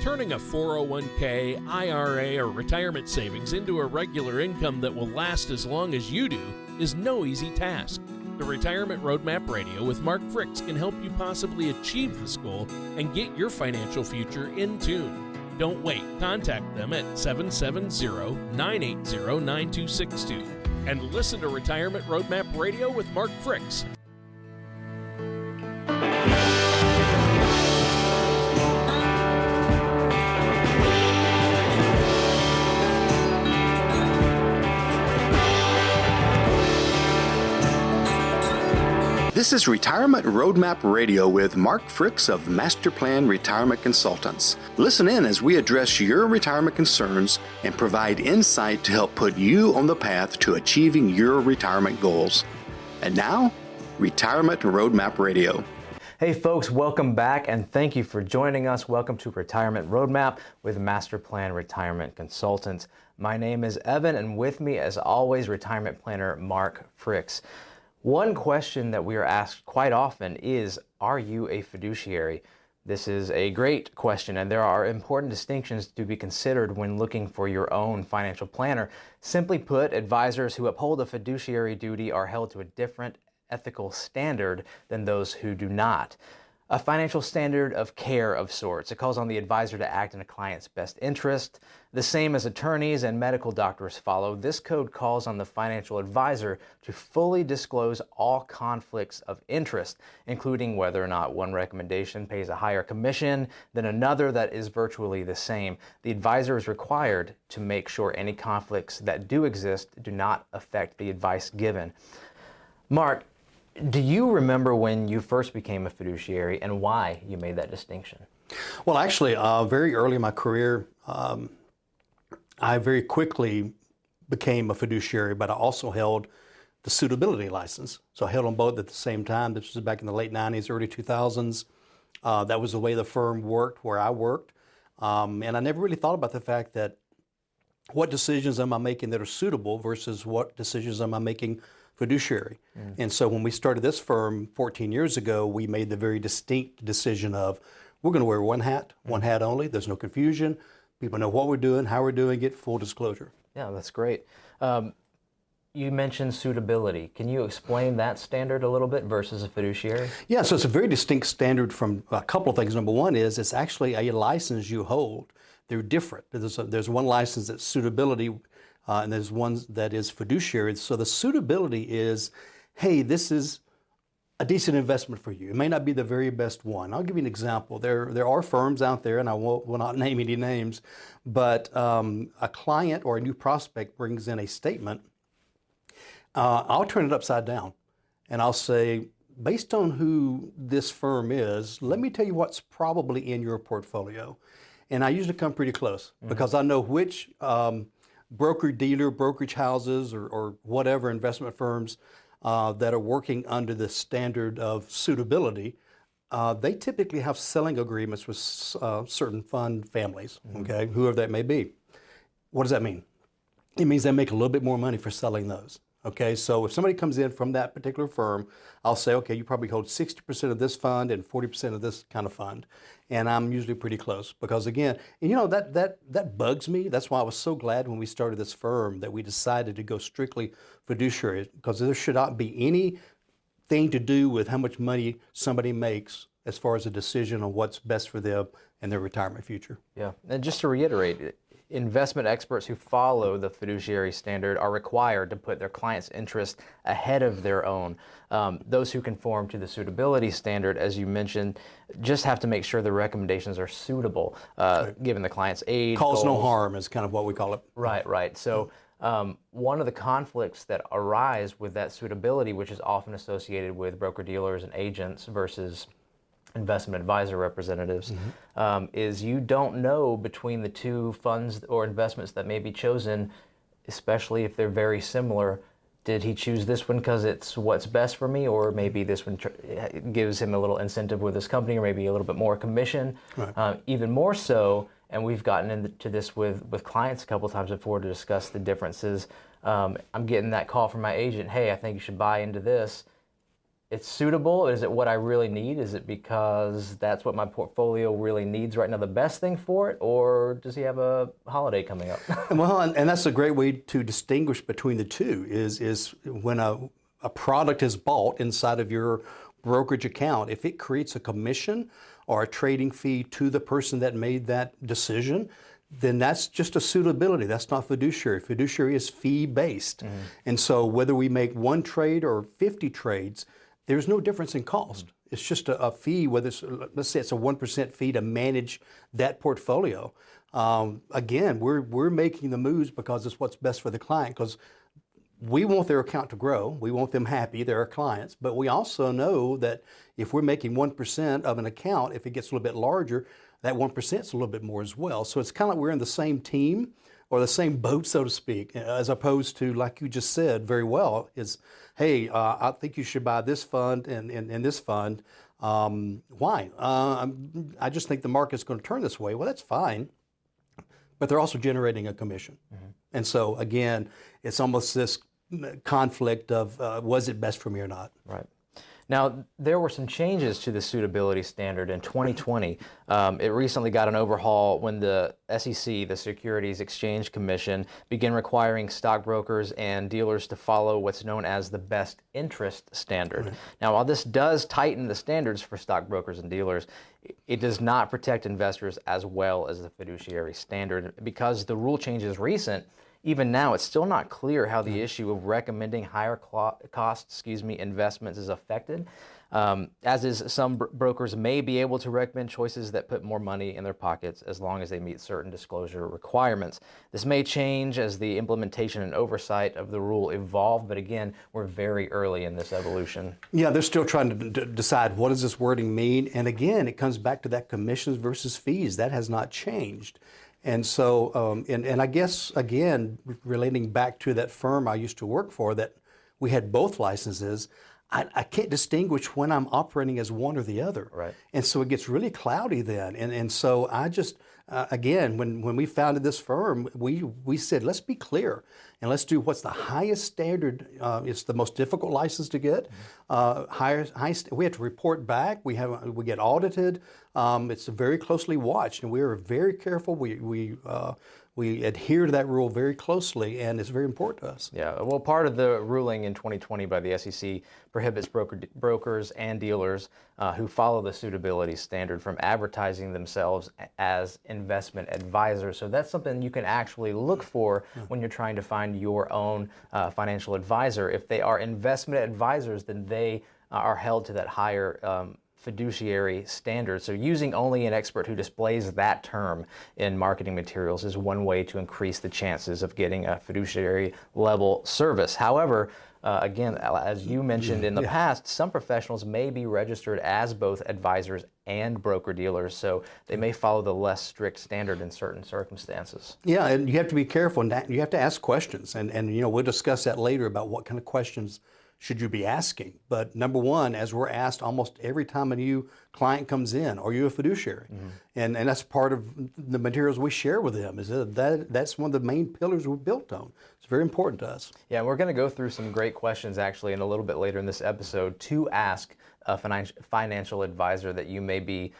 Turning a 401k, IRA, or retirement savings into a regular income that will last as long as you do is no easy task. The Retirement Roadmap Radio with Mark Fricks can help you possibly achieve this goal and get your financial future in tune. Don't wait. Contact them at 770-980-9262 and listen to Retirement Roadmap Radio with Mark Fricks. This is Retirement Roadmap Radio with Mark Fricks of MasterPlan Retirement Consultants. Listen in as we address your retirement concerns and provide insight to help put you on the path to achieving your retirement goals. And now, Retirement Roadmap Radio. Hey folks, welcome back and thank you for joining us. Welcome to Retirement Roadmap with MasterPlan Retirement Consultants. My name is Evan and with me as always, retirement planner Mark Fricks. One question that we are asked quite often is, are you a fiduciary? This is a great question, and there are important distinctions to be considered when looking for your own financial planner. Simply put, advisors who uphold a fiduciary duty are held to a different ethical standard than those who do not. A financial standard of care of sorts. It calls on the advisor to act in a client's best interest. The same as attorneys and medical doctors follow, this code calls on the financial advisor to fully disclose all conflicts of interest, including whether or not one recommendation pays a higher commission than another that is virtually the same. The advisor is required to make sure any conflicts that do exist do not affect the advice given. Mark, do you remember when you first became a fiduciary and why you made that distinction? Well, actually, very early in my career, I very quickly became a fiduciary, but I also held the suitability license. So I held them both at the same time. This was back in the late 90s, early 2000s. That was the way the firm worked where I worked. And I never really thought about the fact that what decisions am I making that are suitable versus what decisions am I making fiduciary. And so when we started this firm 14 years ago, we made the very distinct decision of we're going to wear one hat only. There's no confusion. People know what we're doing, how we're doing it, full disclosure. Yeah, that's great. You mentioned suitability. Can you explain that standard a little bit versus a fiduciary? Yeah, so it's a very distinct standard from a couple of things. Number one is it's actually a license you hold. They're different. There's one license that's suitability, and there's one that is fiduciary. So the suitability is, hey, this is a decent investment for you. It may not be the very best one. I'll give you an example. There are firms out there, and I will not name any names, but a client or a new prospect brings in a statement. I'll turn it upside down, and I'll say, based on who this firm is, let me tell you what's probably in your portfolio. And I usually come pretty close because I know which broker-dealer, brokerage houses, or whatever investment firms that are working under the standard of suitability, they typically have selling agreements with certain fund families, okay, whoever that may be. What does that mean? It means they make a little bit more money for selling those. Okay, so if somebody comes in from that particular firm, I'll say, okay, you probably hold 60% of this fund and 40% of this kind of fund. And I'm usually pretty close because again, and you know, that bugs me. That's why I was so glad when we started this firm that we decided to go strictly fiduciary, because there should not be anything to do with how much money somebody makes as far as a decision on what's best for them and their retirement future. Yeah, and just to reiterate, investment experts who follow the fiduciary standard are required to put their client's interest ahead of their own. Those who conform to the suitability standard, as you mentioned, just have to make sure the recommendations are suitable, given the client's age. Cause no goals. harm is kind of what we call it. Right. So one of the conflicts that arise with that suitability, which is often associated with broker-dealers and agents versus investment advisor representatives, is you don't know between the two funds or investments that may be chosen, especially if they're very similar. Did he choose this one because it's what's best for me, or maybe this one gives him a little incentive with his company, or maybe a little bit more commission? Right. Even more so, and we've gotten into this with clients a couple times before to discuss the differences. I'm getting that call from my agent, hey, I think you should buy into this. it's suitable? Is it what I really need? Is it because that's what my portfolio really needs right now, the best thing for it? Or does he have a holiday coming up? Well, and that's a great way to distinguish between the two is when a product is bought inside of your brokerage account, if it creates a commission or a trading fee to the person that made that decision, then that's just a suitability. That's not fiduciary. Fiduciary is fee-based. And so whether we make one trade or 50 trades, there's no difference in cost. It's just a fee, whether it's, let's say it's a 1% fee to manage that portfolio. Again, we're making the moves because it's what's best for the client, because we want their account to grow. We want them happy. They're our clients. But we also know that if we're making 1% of an account, if it gets a little bit larger, that 1% is a little bit more as well. So it's kind of like we're in the same team or the same boat, so to speak, as opposed to, like you just said very well, is, hey, I think you should buy this fund and this fund. Why? I just think the market's going to turn this way. Well, that's fine. But they're also generating a commission. And so, again, it's almost this conflict of was it best for me or not? Right. Now, there were some changes to the suitability standard in 2020. It recently got an overhaul when the SEC, the Securities Exchange Commission, began requiring stockbrokers and dealers to follow what's known as the best interest standard. Now, while this does tighten the standards for stockbrokers and dealers, it does not protect investors as well as the fiduciary standard. Because the rule change is recent, even now, it's still not clear how the issue of recommending higher cost investments is affected. As is, some brokers may be able to recommend choices that put more money in their pockets as long as they meet certain disclosure requirements. This may change as the implementation and oversight of the rule evolve, but again, we're very early in this evolution. Yeah, they're still trying to decide what does this wording mean. And again, it comes back to that commissions versus fees. That has not changed. And so, and I guess, again, relating back to that firm I used to work for, that we had both licenses, I can't distinguish when I'm operating as one or the other. Right. And so it gets really cloudy then. And so I just, again, when we founded this firm, we said, let's be clear and let's do what's the highest standard. It's the most difficult license to get. We have to report back. We get audited. It's very closely watched, and we are very careful. We adhere to that rule very closely, and it's very important to us. Yeah, well, part of the ruling in 2020 by the SEC prohibits brokers and dealers who follow the suitability standard from advertising themselves as investment advisors. So that's something you can actually look for when you're trying to find your own financial advisor. If they are investment advisors, then they are held to that higher fiduciary standard. So using only an expert who displays that term in marketing materials is one way to increase the chances of getting a fiduciary level service. However, again, as you mentioned in the past, some professionals may be registered as both advisors and broker-dealers, so they may follow the less strict standard in certain circumstances. Yeah, and you have to be careful, and you have to ask questions. And we'll discuss that later about what kind of questions should you be asking. But number one, as we're asked almost every time a new client comes in, are you a fiduciary? And that's part of the materials we share with them, is that's one of the main pillars we're built on. It's very important to us. Yeah, we're going to go through some great questions actually in a little bit later in this episode to ask a financial advisor that you may be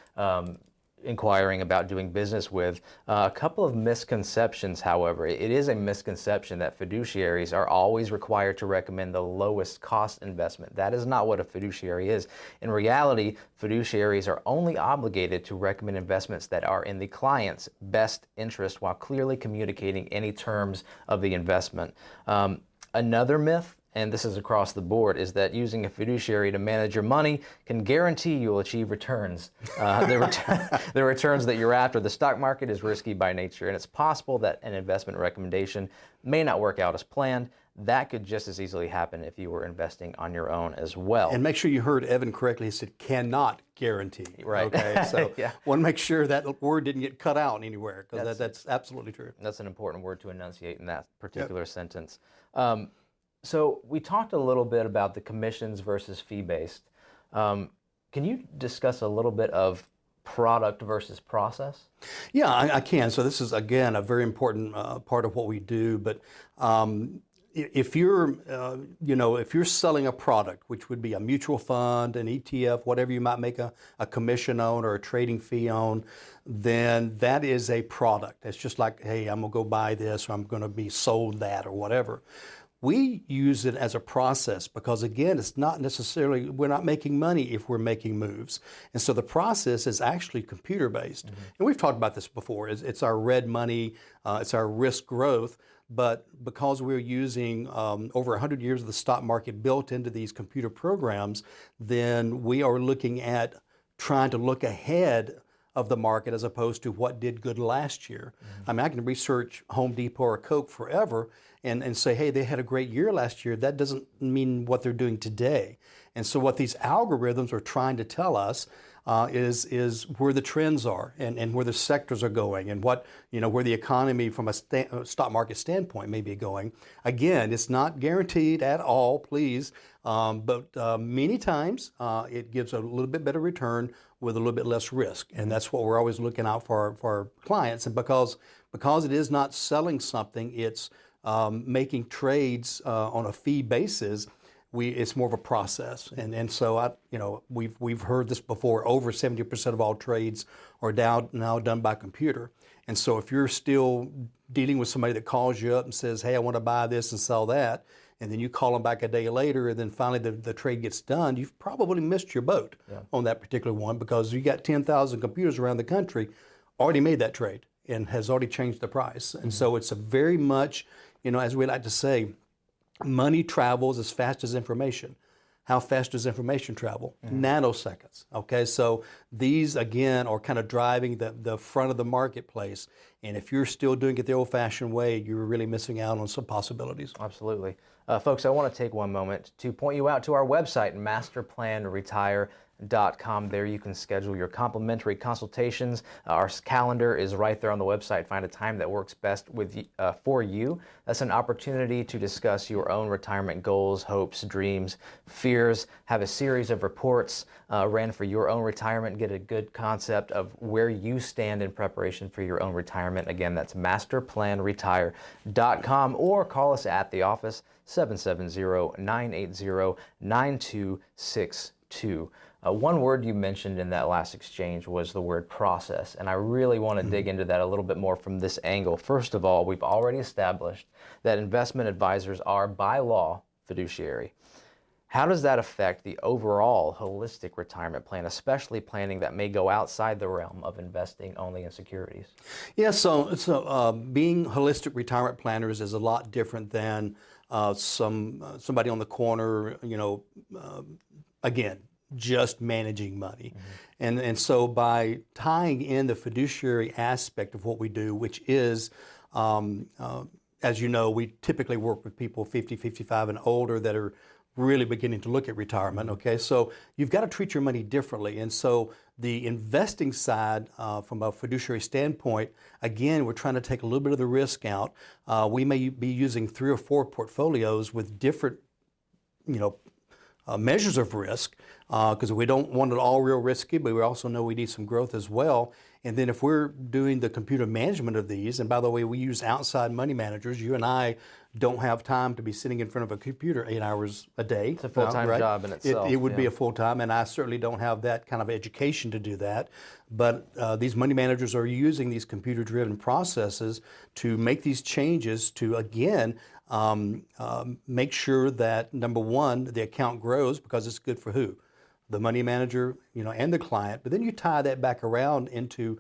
inquiring about doing business with. A couple of misconceptions, however. It is a misconception that fiduciaries are always required to recommend the lowest cost investment. That is not what a fiduciary is. In reality, fiduciaries are only obligated to recommend investments that are in the client's best interest while clearly communicating any terms of the investment. Another myth, and this is across the board, is that using a fiduciary to manage your money can guarantee you'll achieve returns. The returns that you're after. The stock market is risky by nature, and it's possible that an investment recommendation may not work out as planned. That could just as easily happen if you were investing on your own as well. And make sure you heard Evan correctly. He said cannot guarantee. Right. Okay. So yeah. Want to make sure that word didn't get cut out anywhere, because that's absolutely true. That's an important word to enunciate in that particular sentence. So we talked a little bit about the commissions versus fee-based. Can you discuss a little bit of product versus process? Yeah, I can. So this is, again, a very important part of what we do. But if you're, if you're selling a product, which would be a mutual fund, an ETF, whatever you might make a commission on or a trading fee on, then that is a product. It's just like, hey, I'm gonna go buy this, or I'm gonna be sold that, or whatever. We use it as a process because, again, it's not necessarily, we're not making money if we're making moves. And so the process is actually computer-based. Mm-hmm. And we've talked about this before. It's our red money, it's our risk growth. But because we're using over 100 years of the stock market built into these computer programs, then we are looking at trying to look ahead of the market as opposed to what did good last year. Mm-hmm. I mean, I can research Home Depot or Coke forever and say, hey, they had a great year last year. That doesn't mean what they're doing today. And so what these algorithms are trying to tell us is where the trends are and where the sectors are going and what, where the economy from a stock market standpoint may be going. Again, it's not guaranteed at all, please, but many times it gives a little bit better return with a little bit less risk. And that's what we're always looking out for our clients. And because it is not selling something, it's making trades on a fee basis. It's more of a process, and so we've heard this before. Over 70% of all trades are now done by computer, and so if you're still dealing with somebody that calls you up and says, "Hey, I want to buy this and sell that," and then you call them back a day later, and then finally the trade gets done, you've probably missed your boat on that particular one because you got 10,000 computers around the country already made that trade and has already changed the price, and so it's a very much, as we like to say, money travels as fast as information. How fast does information travel? Mm-hmm. Nanoseconds. Okay, so these again are kind of driving the front of the marketplace. And if you're still doing it the old-fashioned way, you're really missing out on some possibilities. Absolutely. Folks, I want to take one moment to point you out to our website, MasterPlanRetire.com. There you can schedule your complimentary consultations. Our calendar is right there on the website. Find a time that works best for you. That's an opportunity to discuss your own retirement goals, hopes, dreams, fears. Have a series of reports ran for your own retirement. Get a good concept of where you stand in preparation for your own retirement. Again, that's MasterPlanRetire.com, or call us at the office, 770-980-9262. One word you mentioned in that last exchange was the word process, and I really want to dig into that a little bit more from this angle. First of all, we've already established that investment advisors are, by law, fiduciary. How does that affect the overall holistic retirement plan, especially planning that may go outside the realm of investing only in securities? Yeah, so being holistic retirement planners is a lot different than somebody on the corner, again, just managing money. Mm-hmm. And so by tying in the fiduciary aspect of what we do, which is, as you know, we typically work with people 50, 55 and older that are really beginning to look at retirement, okay? So you've got to treat your money differently. And so the investing side, from a fiduciary standpoint, again, we're trying to take a little bit of the risk out. We may be using 3 or 4 portfolios with different, measures of risk, because we don't want it all real risky, but we also know we need some growth as well. And then if we're doing the computer management of these, and by the way, we use outside money managers. You and I don't have time to be sitting in front of a computer 8 hours a day. It's a full-time job in itself. It would be a full-time, and I certainly don't have that kind of education to do that. But these money managers are using these computer-driven processes to make these changes to, again, make sure that, number one, the account grows because it's good for who? The money manager, and the client. But then you tie that back around into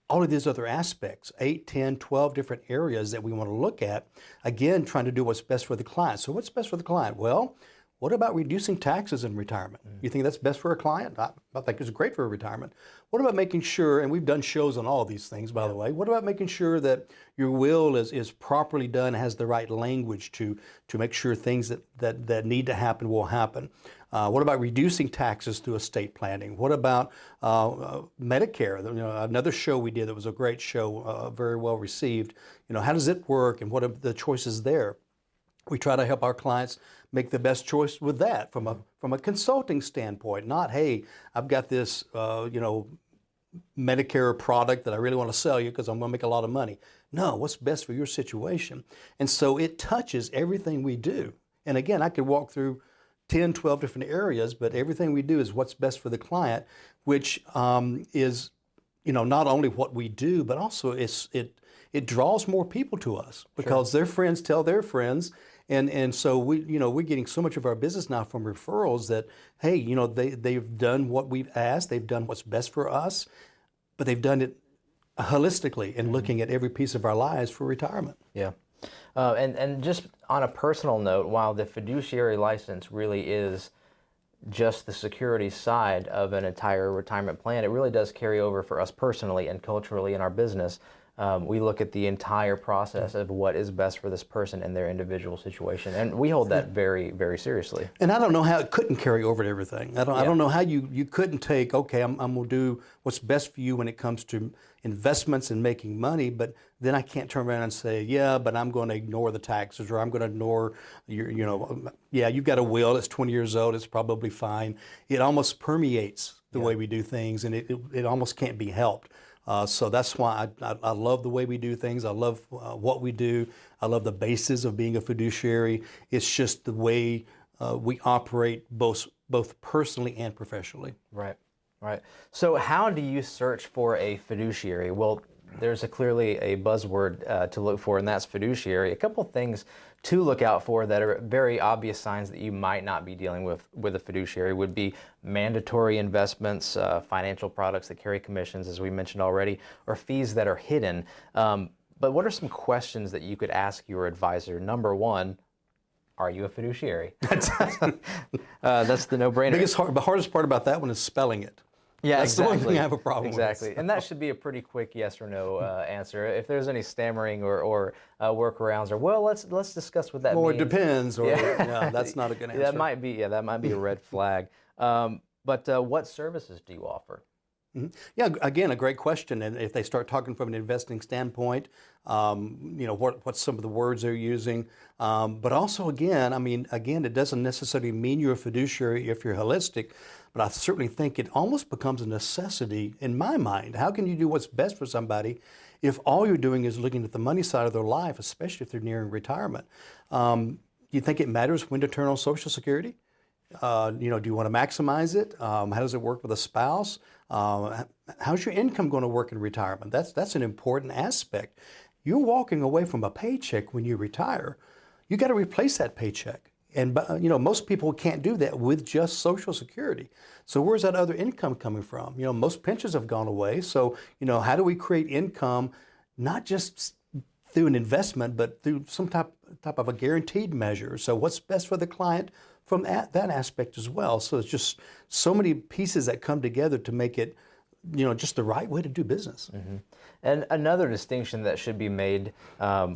all of these other aspects, 8, 10, 12 different areas that we want to look at, again, trying to do what's best for the client. So what's best for the client? Well, what about reducing taxes in retirement? You think that's best for a client? I think it's great for retirement. What about making sure, and we've done shows on all of these things, by the way, what about making sure that your will is properly done, has the right language to make sure things that need to happen will happen? What about reducing taxes through estate planning? What about Medicare? Another show we did that was a great show, very well received. How does it work and what are the choices there? We try to help our clients make the best choice with that from a consulting standpoint. Not, hey, I've got this Medicare product that I really want to sell you because I'm going to make a lot of money. No, what's best for your situation? And so it touches everything we do. And again, I could walk through 10, 12 different areas, but everything we do is what's best for the client, which is, not only what we do, but also it draws more people to us because their friends tell their friends. And so we're getting so much of our business now from referrals that, hey, they've done what we've asked, they've done what's best for us, but they've done it holistically and looking at every piece of our lives for retirement. Yeah. And just on a personal note, while the fiduciary license really is just the security side of an entire retirement plan, it really does carry over for us personally and culturally in our business. We look at the entire process of what is best for this person in their individual situation, and we hold that very, very seriously. And I don't know how it couldn't carry over to everything. I don't know how you couldn't take, okay, I'm going to do what's best for you when it comes to investments and making money, but then I can't turn around and say, yeah, but I'm going to ignore the taxes, or I'm going to ignore your, you've got a will, it's 20 years old, it's probably fine. It almost permeates the way we do things, and it almost can't be helped. So that's why I love the way we do things. I love what we do. I love the basis of being a fiduciary. It's just the way we operate both personally and professionally. Right. So how do you search for a fiduciary? Well, there's clearly a buzzword to look for, and that's fiduciary. A couple things to look out for that are very obvious signs that you might not be dealing with a fiduciary would be mandatory investments, financial products that carry commissions, as we mentioned already, or fees that are hidden. But what are some questions that you could ask your advisor? Number one, are you a fiduciary? That's the no-brainer. The hardest part about that one is spelling it. Yeah, that's exactly. the one thing I have a problem with. Exactly, and that should be a pretty quick yes or no answer. If there's any stammering or workarounds, or well, let's discuss what that means. Or it depends, or that's not a good answer. That might be a red flag. But what services do you offer? Mm-hmm. Yeah, again, a great question. And if they start talking from an investing standpoint, what's some of the words they're using. But also, again, it doesn't necessarily mean you're a fiduciary if you're holistic, but I certainly think it almost becomes a necessity in my mind. How can you do what's best for somebody if all you're doing is looking at the money side of their life, especially if they're nearing retirement? Do you think it matters when to turn on Social Security? Do you want to maximize it? How does it work with a spouse? How's your income going to work in retirement? That's an important aspect. You're walking away from a paycheck when you retire. You got to replace that paycheck. And most people can't do that with just Social Security. So where's that other income coming from? Most pensions have gone away. So, how do we create income, not just through an investment, but through some type of a guaranteed measure? So what's best for the client from that aspect as well? So it's just so many pieces that come together to make it, just the right way to do business. Mm-hmm. And another distinction that should be made,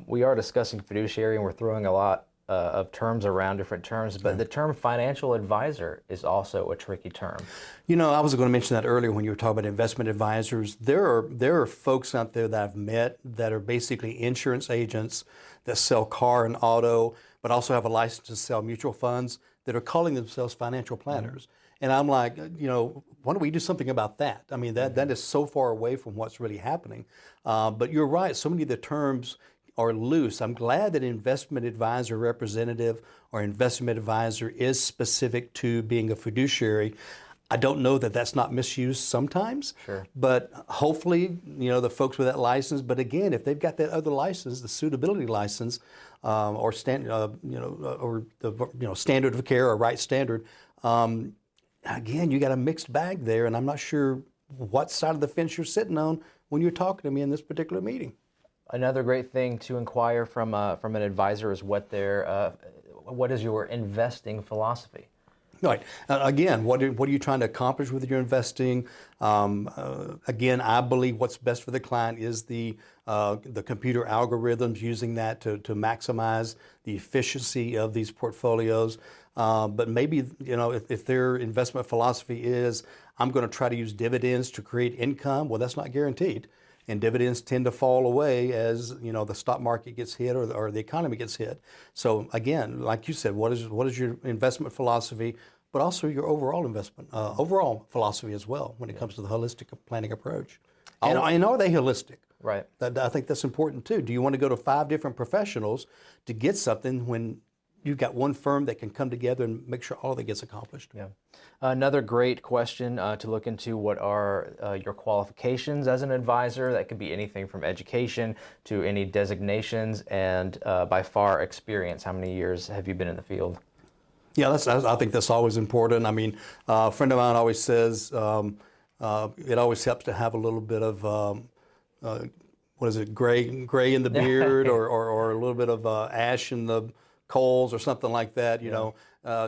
we are discussing fiduciary and we're throwing a lot of terms around, different terms, but the term financial advisor is also a tricky term. I was going to mention that earlier when you were talking about investment advisors. There are folks out there that I've met that are basically insurance agents that sell car and auto, but also have a license to sell mutual funds that are calling themselves financial planners. Mm-hmm. And I'm like, why don't we do something about that? That is so far away from what's really happening. But you're right, so many of the terms are loose. I'm glad that investment advisor representative or investment advisor is specific to being a fiduciary. I don't know that that's not misused sometimes, sure. But hopefully, the folks with that license. But again, if they've got that other license, the suitability license, or standard of care or right standard, again, you got a mixed bag there, and I'm not sure what side of the fence you're sitting on when you're talking to me in this particular meeting. Another great thing to inquire from an advisor is what is your investing philosophy? Right. Again, what are you trying to accomplish with your investing? Again, I believe what's best for the client is the computer algorithms, using that to maximize the efficiency of these portfolios. But maybe, if their investment philosophy is, I'm going to try to use dividends to create income, well, that's not guaranteed. And dividends tend to fall away as the stock market gets hit or the economy gets hit. So again, like you said, what is your investment philosophy? but also your overall investment, overall philosophy as well when it comes to the holistic planning approach. And are they holistic? Right. I think that's important too. Do you want to go to 5 different professionals to get something when you've got one firm that can come together and make sure all of it gets accomplished? Yeah. Another great question to look into: what are your qualifications as an advisor? That could be anything from education to any designations, and by far experience. How many years have you been in the field? Yeah, I think that's always important. I mean, a friend of mine always says it always helps to have a little bit of gray in the beard, or a little bit of ash in the coals, or something like that. You know,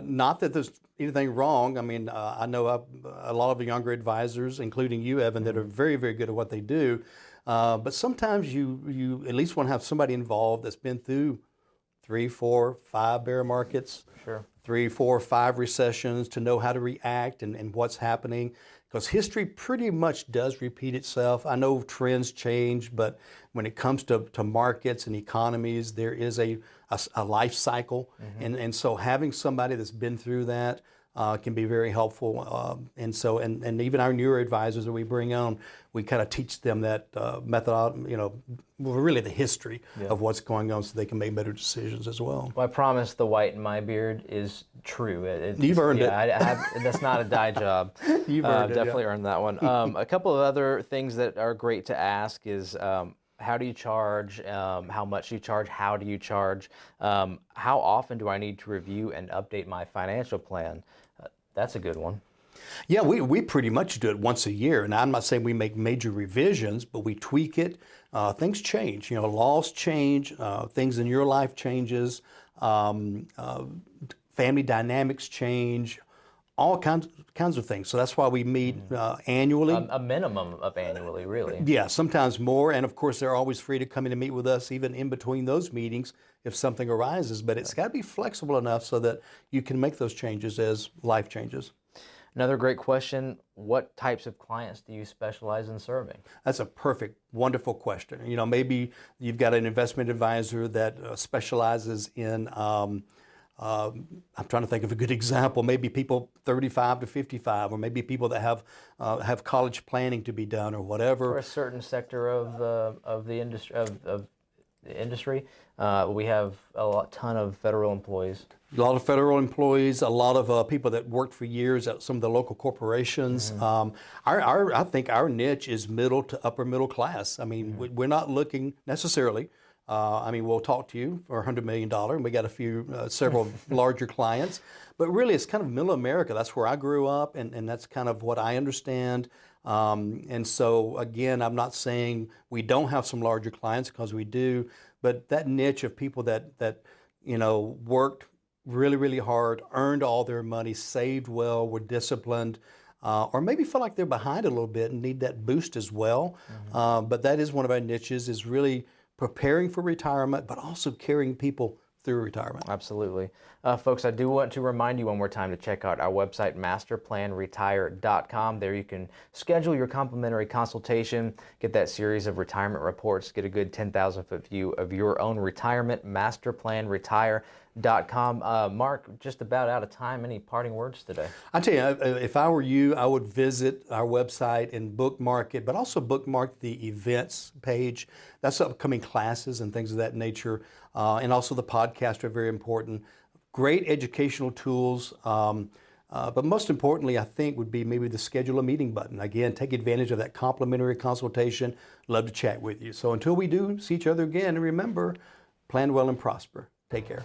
not that there's anything wrong. I mean, I know a lot of the younger advisors, including you, Evan, that are very, very good at what they do. But sometimes you at least want to have somebody involved that's been through 3, 4, 5 bear markets. Sure. 3, 4, 5 recessions, to know how to react and what's happening. Because history pretty much does repeat itself. I know trends change, but when it comes to markets and economies, there is a life cycle. And so having somebody that's been through that can be very helpful. And even our newer advisors that we bring on, we kind of teach them that method, really the history of what's going on, so they can make better decisions as well. Well, I promise the white in my beard is true. You've earned it. That's not a dye job. You've earned it. Definitely earned that one. A couple of other things that are great to ask is, how do you charge? How much do you charge? How do you charge? How often do I need to review and update my financial plan? That's a good one. Yeah, we pretty much do it once a year, and I'm not saying we make major revisions, but we tweak it. Things change, laws change, things in your life changes, family dynamics change, all kinds of things. So that's why we meet annually. A minimum of annually, really. Yeah, sometimes more, and of course they're always free to come in and meet with us even in between those meetings if something arises, but it's got to be flexible enough so that you can make those changes as life changes. Another great question: what types of clients do you specialize in serving? That's a perfect, wonderful question. Maybe you've got an investment advisor that specializes in, I'm trying to think of a good example, maybe people 35 to 55, or maybe people that have college planning to be done, or whatever. For a certain sector of the industry, we have a ton of federal employees. A lot of federal employees, a lot of people that worked for years at some of the local corporations. I think our niche is middle to upper middle class. I mean, we're not looking necessarily. We'll talk to you for $100 million, and we got several larger clients. But really, it's kind of middle America. That's where I grew up, and that's kind of what I understand. And so, again, I'm not saying we don't have some larger clients, because we do. But that niche of people that worked really, really hard, earned all their money, saved well, were disciplined, or maybe feel like they're behind a little bit and need that boost as well. But that is one of our niches, is really preparing for retirement, but also carrying people through retirement. Absolutely. Folks, I do want to remind you one more time to check out our website, MasterPlanRetire.com. There you can schedule your complimentary consultation, get that series of retirement reports, get a good 10,000-foot view of your own retirement, MasterPlanRetire.com. Mark, just about out of time. Any parting words today? I tell you, if I were you, I would visit our website and bookmark it, but also bookmark the events page. That's upcoming classes and things of that nature. And also the podcasts are very important. Great educational tools. But most importantly, I think, would be maybe the schedule a meeting button. Again, take advantage of that complimentary consultation. Love to chat with you. So until we do see each other again, remember, plan well and prosper. Take care.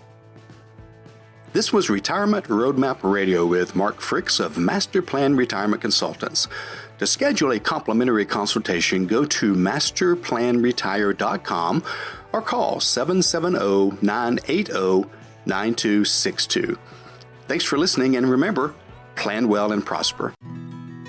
This was Retirement Roadmap Radio with Mark Fricks of MasterPlan Retirement Consultants. To schedule a complimentary consultation, go to MasterPlanRetire.com or call 770-980-9262. Thanks for listening, and remember, plan well and prosper.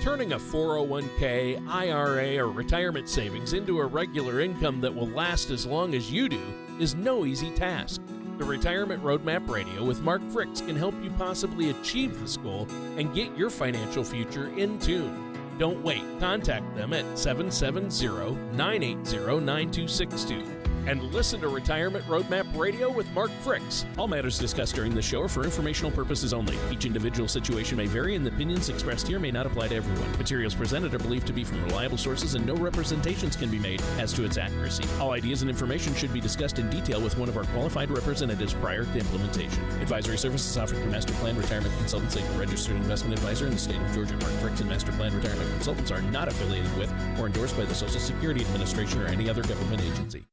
Turning a 401k, IRA, or retirement savings into a regular income that will last as long as you do is no easy task. The Retirement Roadmap Radio with Mark Fricks can help you possibly achieve this goal and get your financial future in tune. Don't wait. Contact them at 770-980-9262. and listen to Retirement Roadmap Radio with Mark Fricks. All matters discussed during the show are for informational purposes only. Each individual situation may vary, and the opinions expressed here may not apply to everyone. Materials presented are believed to be from reliable sources, and no representations can be made as to its accuracy. All ideas and information should be discussed in detail with one of our qualified representatives prior to implementation. Advisory services offered through MasterPlan Retirement Consultants, a registered investment advisor in the state of Georgia. Mark Fricks and MasterPlan Retirement Consultants are not affiliated with or endorsed by the Social Security Administration or any other government agency.